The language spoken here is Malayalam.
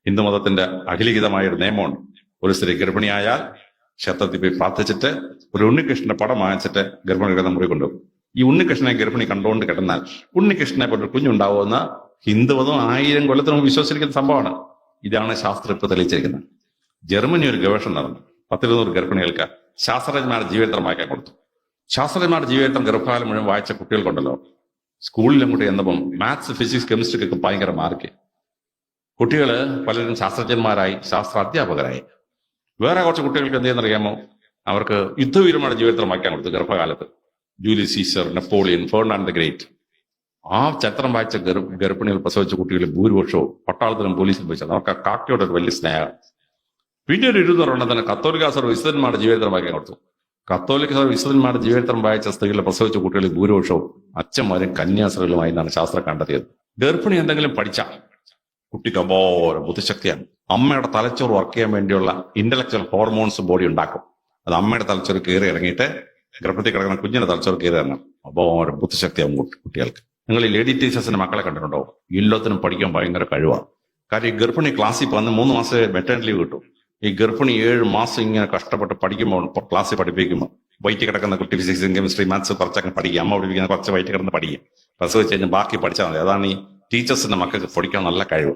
ഹിന്ദുമതത്തിന്റെ അഖിലിഖിതമായ ഒരു നിയമമുണ്ട്. ഒരു സ്ത്രീ ഗർഭിണിയായാൽ ക്ഷേത്രത്തിൽ പോയി പ്രാർത്ഥിച്ചിട്ട് ഒരു ഉണ്ണികൃഷ്ണന്റെ പടം വാങ്ങിച്ചിട്ട് ഗർഭിണി കിടന്ന മുറി കൊണ്ടുപോകും. ഈ ഉണ്ണികൃഷ്ണനെ ഗർഭിണി കണ്ടുകൊണ്ട് കിടന്നാൽ ഉണ്ണികൃഷ്ണനെ പോലൊരു കുഞ്ഞുണ്ടാവുമെന്ന ഹിന്ദുമതം 1000 കൊല്ലത്തിന് മുമ്പ് വിശ്വസിച്ചിരിക്കുന്ന സംഭവമാണ്. ഇതാണ് ശാസ്ത്രം ഇപ്പോൾ തെളിയിച്ചിരിക്കുന്നത്. ജർമ്മനി ഒരു ഗവേഷണം നടന്നു. 10-20 ഗർഭിണികൾക്ക് ശാസ്ത്രജ്ഞന്മാരുടെ ജീവചരിത്രം വായിക്കാൻ കൊടുത്തു. ശാസ്ത്രജ്ഞന്മാരുടെ ജീവചരിത്രം ഗർഭകാലം മുഴുവൻ വായിച്ച കുട്ടികൾക്കുണ്ടല്ലോ, സ്കൂളിൽ അങ്ങോട്ട് ചെന്നപ്പം മാത്സ്, ഫിസിക്സ്, കെമിസ്ട്രിക്കൊക്കെ ഭയങ്കര മാർക്ക്. കുട്ടികൾ പലരും ശാസ്ത്രജ്ഞന്മാരായി, ശാസ്ത്ര അധ്യാപകരായി. വേറെ കുറച്ച് കുട്ടികൾക്ക് എന്ത് ചെയ്യുന്നറിയാമോ, അവർക്ക് യുദ്ധവീരന്മാരുടെ ജീവിതത്തിലും വായിക്കാൻ കൊടുത്തു ഗർഭകാലത്ത്. Julius Caesar, Napoleon, Fernando the Great. ആ ചരിത്രം വായിച്ച ഗർഭിണികൾ പ്രസവിച്ച കുട്ടികളിൽ ഭൂരിപക്ഷവും പട്ടാളത്തിലും പോലീസിലും പോയിച്ചത്. അവർക്ക് കാക്കയോട് ഒരു വലിയ സ്നേഹം. പിന്നെ ഒരു 200 തന്നെ കത്തോലിക്ക സഭ വിശുദ്ധന്മാരുടെ ജീവിതത്തിലും വായിക്കാൻ കൊടുത്തു. കത്തോലിക്ക സഭ വിശുദ്ധന്മാരുടെ ജീവിതത്തിലും വായിച്ച സ്ത്രീകളെ പ്രസവിച്ച കുട്ടികളിൽ ഭൂരിപക്ഷവും അച്ഛന്മാരും കന്യാസ്ത്രീകളുമായി എന്നാണ് ശാസ്ത്രം കണ്ടെത്തിയത്. ഗർഭിണി എന്തെങ്കിലും പഠിച്ചാൽ കുട്ടിക്ക് അപോരം ബുദ്ധിശക്തിയാണ്. അമ്മയുടെ തലച്ചോറ് വർക്ക് ചെയ്യാൻ വേണ്ടിയുള്ള ഇന്റലക്ച്വൽ ഹോർമോൺസ് ബോഡി ഉണ്ടാക്കും. അത് അമ്മയുടെ തലച്ചോറ് കയറി ഇറങ്ങിയിട്ട് ഗർഭത്തിൽ കിടക്കുന്ന കുഞ്ഞിന്റെ തലച്ചോറ് കയറി ഇറങ്ങണം. അപോരം ബുദ്ധിശക്തിയാവും കുട്ടികൾക്ക്. നിങ്ങൾ ഈ ലേഡി ടീച്ചേഴ്സിന്റെ മക്കളെ കണ്ടിട്ടുണ്ടോ? എല്ലാത്തിനും പഠിക്കാൻ ഭയങ്കര കഴിവാണ്. കാര്യം ഈ ഗർഭിണി ക്ലാസ്സിൽ വന്ന് 3 മാസം മെറ്റേണിറ്റി ലീവ് കിട്ടും. ഈ ഗർഭിണി 7 മാസം ഇങ്ങനെ കഷ്ടപ്പെട്ട് പഠിക്കുമ്പോൾ, ക്ലാസ്സിൽ പഠിപ്പിക്കുമ്പോൾ വയറ്റിൽ കിടക്കുന്ന കുട്ടി ഫിസിക്സ്, കെമിസ്ട്രി, മാത്സ് കുറച്ചൊക്കെ പഠിക്കും. അമ്മ പഠിപ്പിക്കുന്ന കുറച്ച് വയറ്റിൽ കിടന്ന് പഠിക്കും. പ്രസവിച്ച് കഴിഞ്ഞാൽ ബാക്കി പഠിച്ചാൽ മതി. അതാണ് ഈ ടീച്ചേഴ്സിന്റെ മക്കൾക്ക് പഠിക്കാൻ നല്ല കഴിവ്.